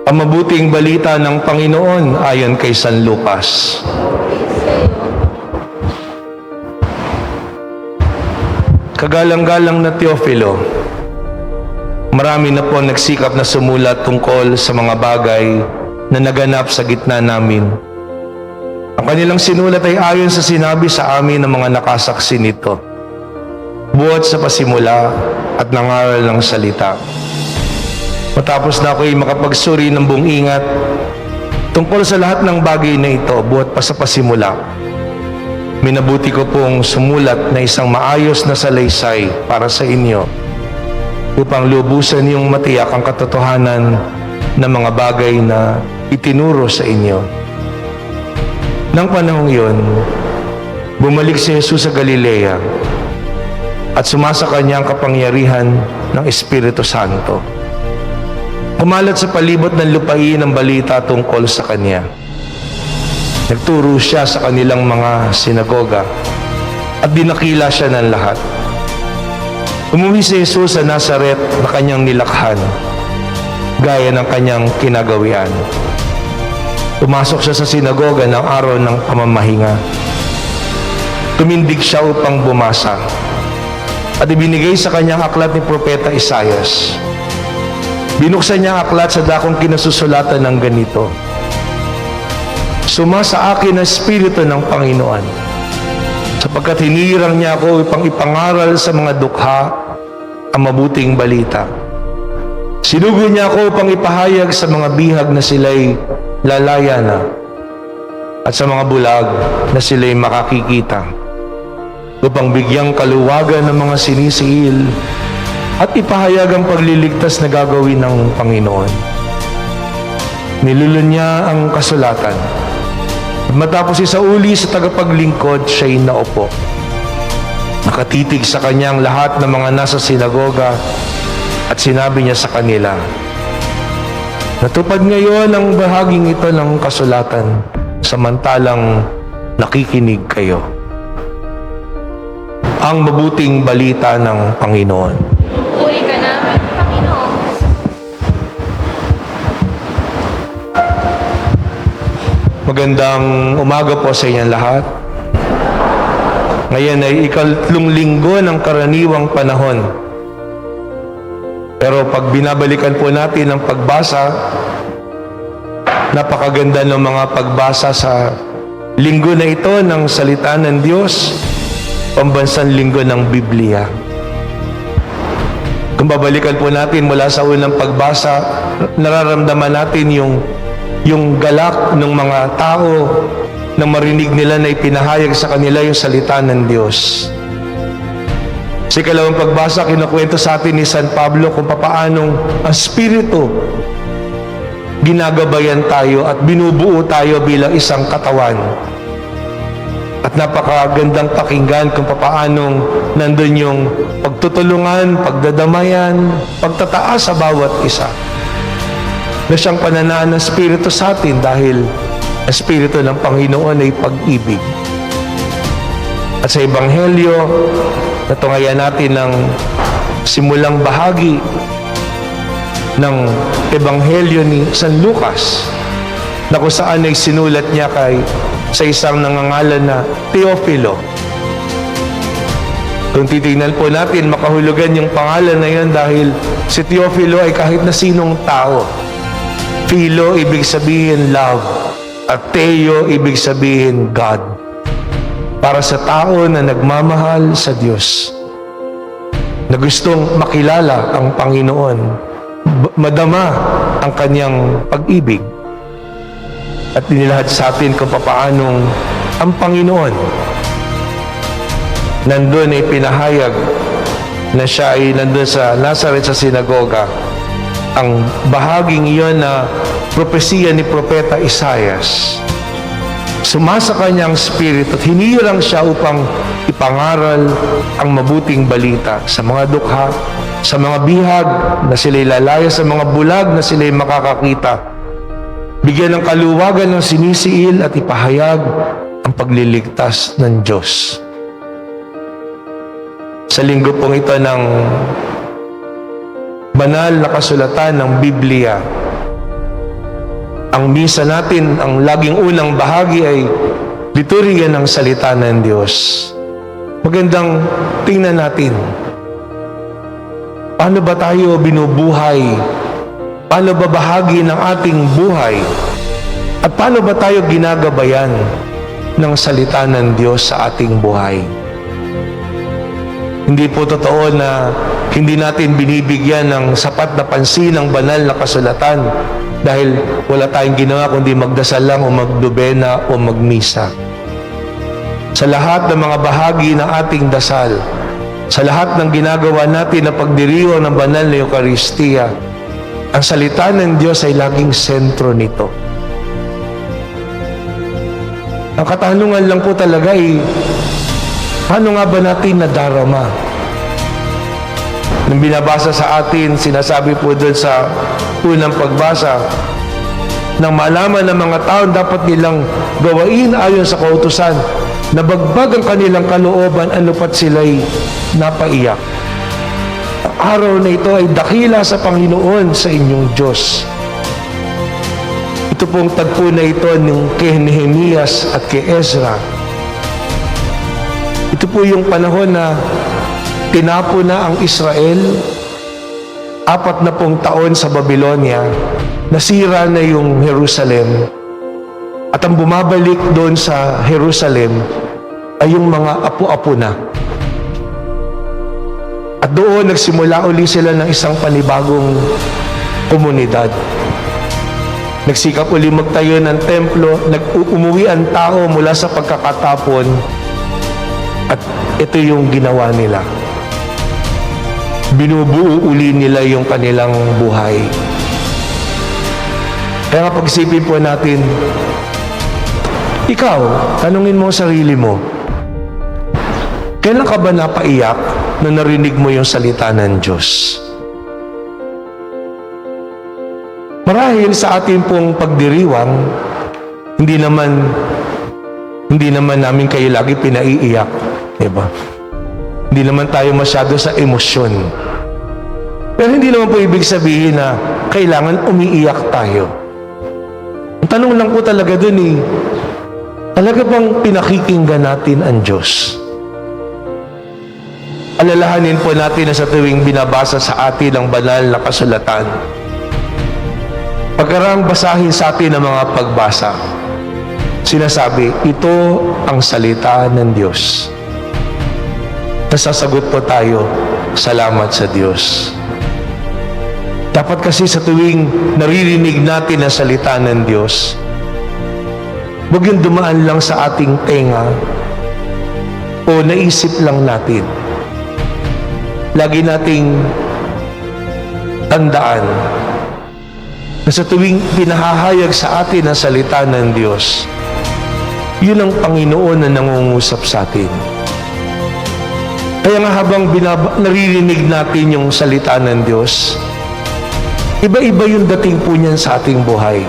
Ang mabuting balita ng Panginoon ayon kay San Lucas. Kagalang-galang na Teofilo, marami na po nagsikap na sumulat tungkol sa mga bagay na naganap sa gitna namin. Ang kanilang sinulat ay ayon sa sinabi sa amin ng mga nakasaksi nito, buhat sa pasimula at nangaral ng salita. Matapos na ako'y makapagsuri ng buong ingat tungkol sa lahat ng bagay na ito, buhat pa sa pasimula, minabuti ko pong sumulat na isang maayos na salaysay para sa inyo upang lubusan niyong matiyak ang katotohanan ng mga bagay na itinuro sa inyo. Nang panahong iyon, bumalik si Jesus sa Galilea at sumasa kanya ang kapangyarihan ng Espiritu Santo. Kumalat sa palibot ng lupain ang balita tungkol sa kanya. Nagturo siya sa kanilang mga sinagoga at dinakila siya ng lahat. Umuwi si Jesus sa Nazaret na kanyang nilakhan, gaya ng kanyang kinagawian. Pumasok siya sa sinagoga ng araw ng pamamahinga. Tumindig siya upang bumasa at ibinigay sa kanyang aklat ni Propeta Isaias. Binuksan niya ang aklat sa dakong kinasusulatan ng ganito, "Suma sa akin ang Espiritu ng Panginoon, sapagkat hinirang niya ako upang ipangaral sa mga dukha ang mabuting balita. Sinugo niya ako upang ipahayag sa mga bihag na sila'y lalaya na, at sa mga bulag na sila'y makakikita, upang bigyang kaluwagan ng mga sinisiil, at ipahayag ang pagliligtas na gagawin ng Panginoon." Nilulun niya ang kasulatan. At matapos isauli sa tagapaglingkod, siya'y naupo. Nakatitig sa kanyang lahat ng mga nasa sinagoga at sinabi niya sa kanila, "Natupad ngayon ang bahaging ito ng kasulatan, samantalang nakikinig kayo." Ang mabuting balita ng Panginoon. Puri ka namin, Panginoon. Magandang umaga po sa inyong lahat. Ngayon ay ikatlong linggo ng karaniwang panahon. Pero pag binabalikan po natin ang pagbasa, napakaganda ng mga pagbasa sa linggo na ito ng salita ng Diyos, pambansang linggo ng Biblia. Kung babalikan po natin mula sa unang pagbasa, nararamdaman natin yung galak ng mga tao na marinig nila na ipinahayag sa kanila yung salita ng Diyos. Sa ikalawang pagbasa, kinukwento sa atin ni San Pablo kung papaanong ang Espiritu ginagabayan tayo at binubuo tayo bilang isang katawan. At napakagandang pakinggan kung papaanong nandun yung pagtutulungan, pagdadamayan, pagtataas sa bawat isa. Na siyang pananaan ng Espiritu sa atin dahil ang Espiritu ng Panginoon ay pag-ibig. At sa Ebanghelyo, natungayan natin ng simulang bahagi ng Ebanghelyo ni San Lucas na kung saan ay sinulat niya sa isang nangangalan na Teofilo. Kung titignan po natin, makahulugan yung pangalan na yan dahil si Teofilo ay kahit na sinong tao. Philo, ibig sabihin love. At Theo, ibig sabihin God. Para sa tao na nagmamahal sa Diyos, na gustong makilala ang Panginoon, madama ang kanyang pag-ibig, at inilahad sa atin kung papaanong ang Panginoon nandun ay pinahayag na siya ay nandun sa Nazaret sa sinagoga. Ang bahaging iyon na propesiya ni Propeta Isaias. Sumasa kanyang Espiritu at hinirang siya upang ipangaral ang mabuting balita sa mga dukha, sa mga bihag na sila'y lalaya, sa mga bulag na sila'y makakakita. Bigyan ng kaluwagan ng sinisiil at ipahayag ang pagliligtas ng Diyos. Sa linggo pong ito ng banal na kasulatan ng Biblia, Ang misa natin, ang laging unang bahagi ay liturhiya ng salita ng Diyos. Magandang tingnan natin. Paano ba tayo binubuhay? Paano ba bahagi ng ating buhay? At paano ba tayo ginagabayan ng salita ng Diyos sa ating buhay? Hindi po totoo na hindi natin binibigyan ng sapat na pansin ang banal na kasulatan dahil wala tayong ginawa kundi magdasal lang o magdobena o magmisa. Sa lahat ng mga bahagi ng ating dasal, sa lahat ng ginagawa natin na pagdiriwang ng banal na Eucharistia, ang salita ng Diyos ay laging sentro nito. Ang katanungan lang po talaga ay, paano nga ba natin nadarama? Nung binabasa sa atin, sinasabi po doon sa unang pagbasa, nang malaman ng mga tao dapat nilang gawain ayon sa kautusan, nabagbag ang kanilang kalooban, anupat sila'y napaiyak. Ang araw na ito ay dakila sa Panginoon sa inyong Diyos. Ito pong tagpo na ito ng kay Nehemias at kay Ezra. Ito po yung panahon na tinapo na ang Israel, 40 taon sa Babylonia, nasira na yung Jerusalem, at ang bumabalik doon sa Jerusalem ay yung mga apo-apo na. At doon nagsimula uli sila ng isang panibagong komunidad. Nagsikap uli magtayo ng templo, umuwi ang tao mula sa pagkakatapon, at ito yung ginawa nila. Binubuo uli nila yung kanilang buhay. Kaya nga pag-isipin po natin, ikaw, tanungin mo ang sarili mo, kailan ka ba napaiyak na narinig mo yung salita ng Diyos? Marahil sa ating pong pagdiriwang, hindi naman namin kayo lagi pinaiiyak, diba? Hindi naman tayo masyado sa emosyon. Pero hindi naman po ibig sabihin na kailangan umiiyak tayo. Ang tanong lang po talaga dun talaga bang pinakikinggan natin ang Diyos? Alalahanin po natin na sa tuwing binabasa sa atin ang banal na kasulatan, pagkarang basahin sa atin ang mga pagbasa, sinasabi, ito ang salita ng Diyos. Nasasagot po tayo, salamat sa Diyos. Dapat kasi sa tuwing naririnig natin ang salita ng Diyos, huwag yung dumaan lang sa ating tenga o naisip lang natin. Lagi nating tandaan na sa tuwing pinahahayag sa atin ang salita ng Diyos, yun ang Panginoon na nangungusap sa atin. Kaya nga habang naririnig natin yung salita ng Diyos, iba-iba yung dating po niyan sa ating buhay.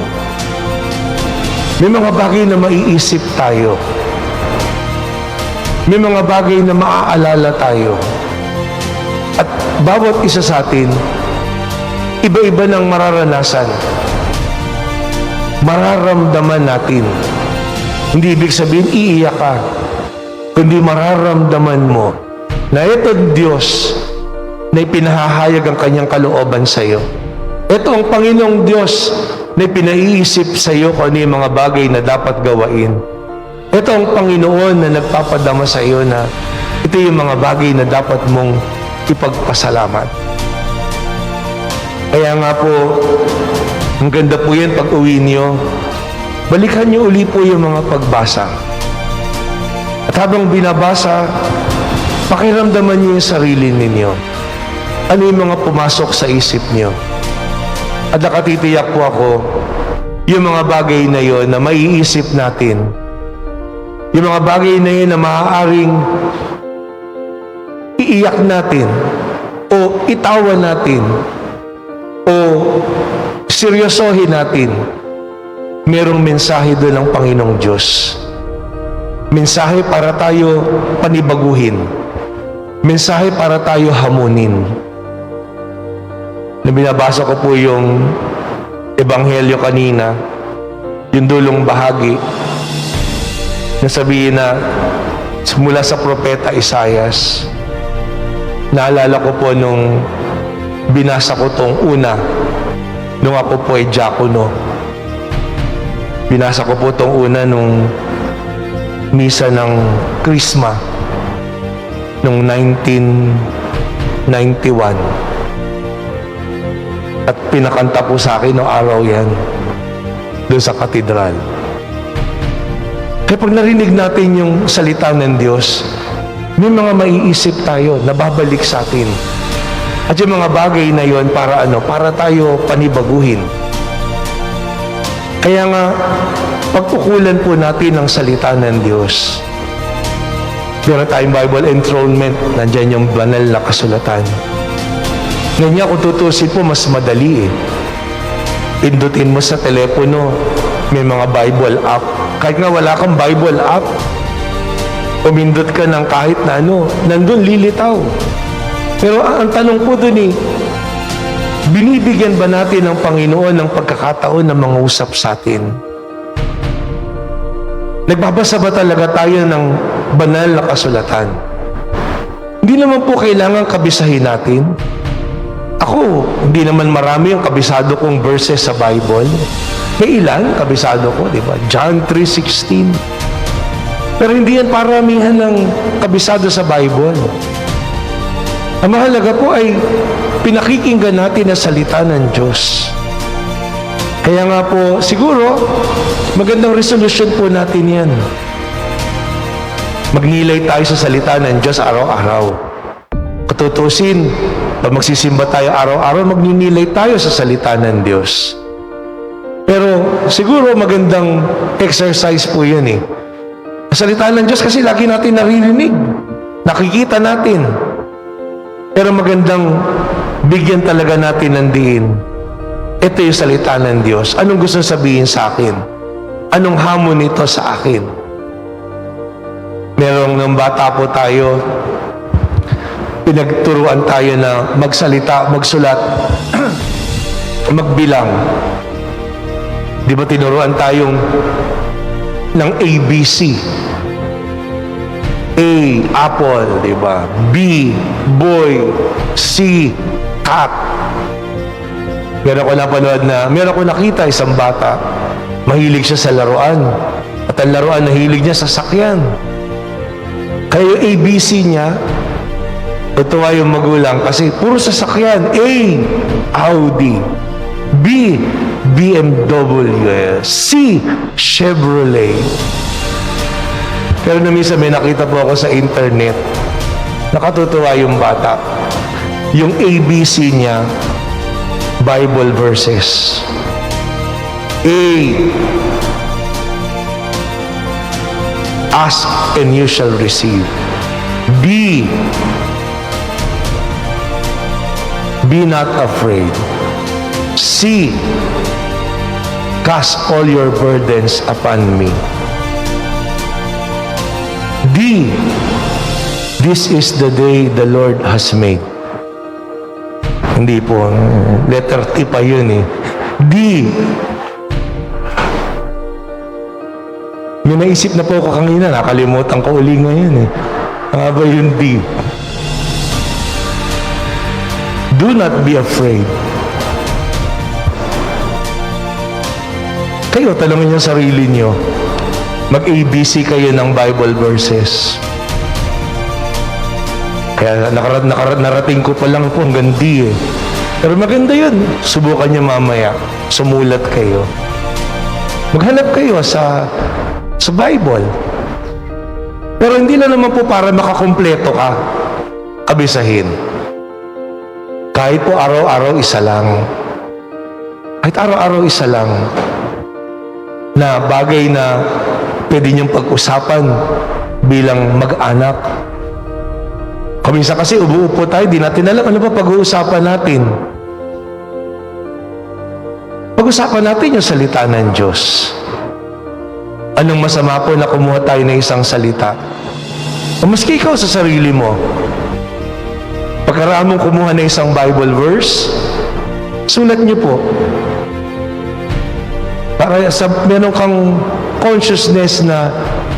May mga bagay na maiisip tayo. May mga bagay na maaalala tayo. At bawat isa sa atin, iba-iba ng mararanasan. Mararamdaman natin. Hindi ibig sabihin, iiyak ka. Kundi mararamdaman mo na ito Diyos na ipinahahayag ang kanyang kalooban sa iyo. Ito ang Panginoong Diyos na pinaiisip sa iyo kung ano yung mga bagay na dapat gawain. Ito ang Panginoon na nagpapadama sa iyo na ito yung mga bagay na dapat mong ipagpasalamat. Kaya nga po, ang ganda po yan pag uwi niyo, balikan niyo uli po yung mga pagbasa. At habang binabasa, pakiramdaman niyo yung sarili ninyo. Ano yung mga pumasok sa isip niyo? At nakatitiyak po ako, yung mga bagay na yon na maiisip natin, yung mga bagay na yun na maaaring iiyak natin, o itawa natin, o seryosohin natin, merong mensahe doon ng Panginoong Diyos. Mensahe para tayo panibaguhin. Mensahe para tayo hamunin. Na binabasa ko po yung Ebanghelyo kanina, yung dulong bahagi na sabihin na mula sa propeta Isaias. Naalala ko po nung binasa ko tong una nung ako po ay diakono. Binasa ko po tong una nung misa ng Krisma nung 1991. At pinakanta po sa akin noong araw yan doon sa katedral. Kaya pag narinig natin yung salita ng Diyos, may mga maiisip tayo na babalik sa atin. At yung mga bagay na yon para ano? Para tayo panibaguhin. Kaya nga, pagpukulan po natin ang salita ng Diyos. Meron tayong Bible enthronement, nandyan yung banal na kasulatan. Ngayon kung tutusin po, mas madali eh. Pindutin mo sa telepono, may mga Bible app. Kahit nga wala kang Bible app, umindot ka ng kahit na ano, nandun lilitaw. Pero ang tanong po dun eh, binibigyan ba natin ng Panginoon ng pagkakataon na mangusap sa atin? Nagbabasa ba talaga tayo ng banal na kasulatan? Hindi naman po kailangan kabisahin natin. Ako, hindi naman marami ang kabisado kong verses sa Bible. May ilan, kabisado ko, di ba? John 3:16. Pero hindi yan paramihan ng kabisado sa Bible. Ang mahalaga po ay pinakikinggan natin ang salita ng Diyos. Kaya nga po, siguro, magandang resolution po natin yan. Magnilay tayo sa salita ng Diyos araw-araw. Katutusin, pag magsisimba tayo araw-araw, magninilay tayo sa salita ng Diyos. Pero siguro magandang exercise po yun eh. Salita ng Diyos kasi lagi natin naririnig. Nakikita natin. Pero magandang bigyan talaga natin ng diin. Ito yung salita ng Diyos. Anong gusto sabihin sa akin? Anong hamon nito sa akin? Merong nung bata po tayo, pinagturuan tayo na magsalita, magsulat, magbilang. Di ba tinuruan tayong ng ABC? A, apple, di ba? B, boy. C, cat. Meron ko nakita isang bata, mahilig siya sa laruan. At ang laruan na hilig niya sa sakyan. Kaya yung ABC niya, tutuwa yung magulang kasi puro sasakyan. A, Audi. B, BMW. C, Chevrolet. Pero minsan may nakita po ako sa internet, nakatutuwa yung bata. Yung ABC niya, Bible verses. A, ask and you shall receive. B, be not afraid. C, cast all your burdens upon me. D, this is the day the Lord has made. Hindi po, letter T pa yun eh. D, may naisip na po ako kanina, nakalimutan ko uli ngayon eh. Ang ba yung D? Do not be afraid. Kayo, talungin yung sarili nyo. Mag-ABC kayo ng Bible verses. Kaya narating ko pa lang po hanggang D eh. Pero maganda yun. Subukan nyo mamaya. Sumulat kayo. Maghanap kayo sa Bible. Pero hindi na naman po para makakumpleto ka. Kabisahin. Kahit po araw-araw isa lang. Kahit araw-araw isa lang. Na bagay na pwede niyong pag-usapan bilang mag-anak. Kuminsan kasi ubo-upo tayo, di natin alam ano pa pag-uusapan natin. Pag-usapan natin yung salita ng Diyos. Anong masama po na kumuha tayo ng isang salita? O maski ikaw sa sarili mo, pagkaraan mong kumuha ng isang Bible verse, sulat niyo po. para meron kang consciousness na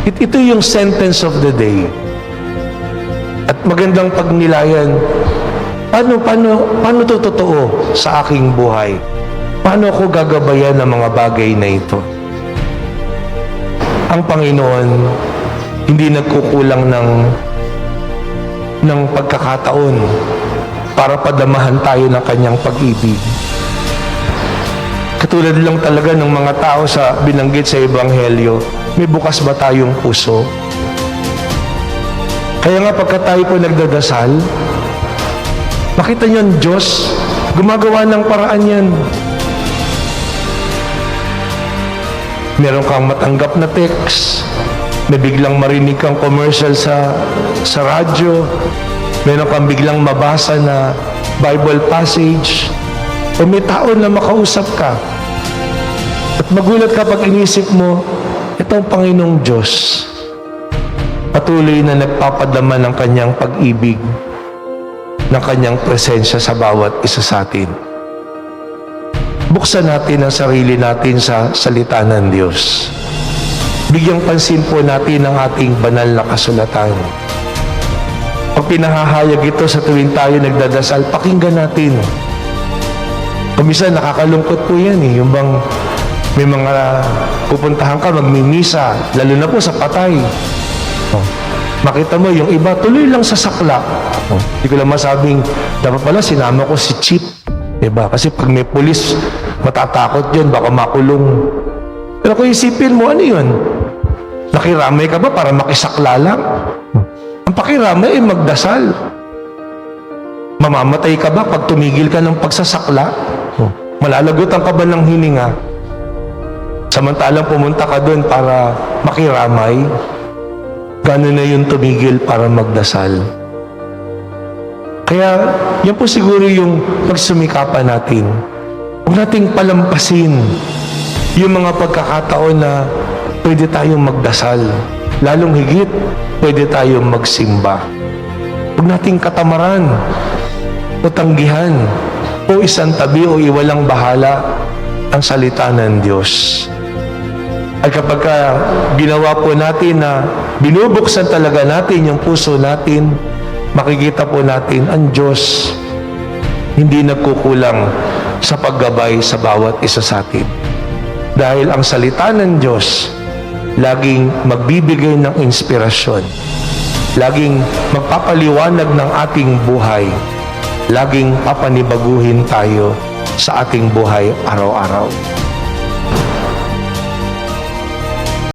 ito yung sentence of the day. At magandang pagnilayan, paano to totoo sa aking buhay? Paano ako gagabayan ng mga bagay na ito? Ang Panginoon hindi nagkukulang ng pagkakataon para padamahan tayo ng kanyang pag-ibig. Katulad lang talaga ng mga tao sa binanggit sa Ebanghelyo, may bukas ba tayong puso? Kaya nga pagka tayo po nagdadasal, makita niyo ang Diyos, gumagawa ng paraan yan. Meron kang matanggap na text, may biglang marinig kang commercial sa radyo, meron kang biglang mabasa na Bible passage, o may tao na makausap ka. At magulat ka pag inisip mo, itong Panginoong Diyos, patuloy na nagpapadama ng kanyang pag-ibig, ng kanyang presensya sa bawat isa sa atin. Buksan natin ang sarili natin sa salita ng Diyos. Bigyang pansin po natin ang ating banal na kasulatan. Pag pinahahayag ito sa tuwing tayo nagdadasal, pakinggan natin. Kumisa nakakalungkot po yan eh. Yung bang may mga pupuntahan ka, magmimisa, lalo na po sa patay. Makita mo, yung iba tuloy lang sa sakla. Hindi ko lang masabing, dapat pala sinama ko si Chip. Diba? Kasi pag may pulis, matatakot yun, baka makulong. Pero kung isipin mo, ano yun? Nakiramay ka ba para makisakla lang? Ang pakiramay ay magdasal. Mamamatay ka ba pag tumigil ka ng pagsasakla? Malalagutan ka ba ng hininga? Samantalang pumunta ka doon para makiramay, gano'n na yung tumigil para magdasal. Kaya, yan po siguro yung pagsumikapan natin. Huwag nating palampasin yung mga pagkakataon na pwede tayong magdasal. Lalong higit, pwede tayong magsimba. Huwag nating katamaran o tanggihan o isang tabi o iwalang bahala ang salita ng Diyos. At kapag ginawa po natin na binubuksan talaga natin yung puso natin, makikita po natin ang Diyos hindi nagkukulang sa paggabay sa bawat isa sa atin. Dahil ang salita ng Diyos laging magbibigay ng inspirasyon, laging magpapaliwanag ng ating buhay, laging papanibaguhin tayo sa ating buhay araw-araw.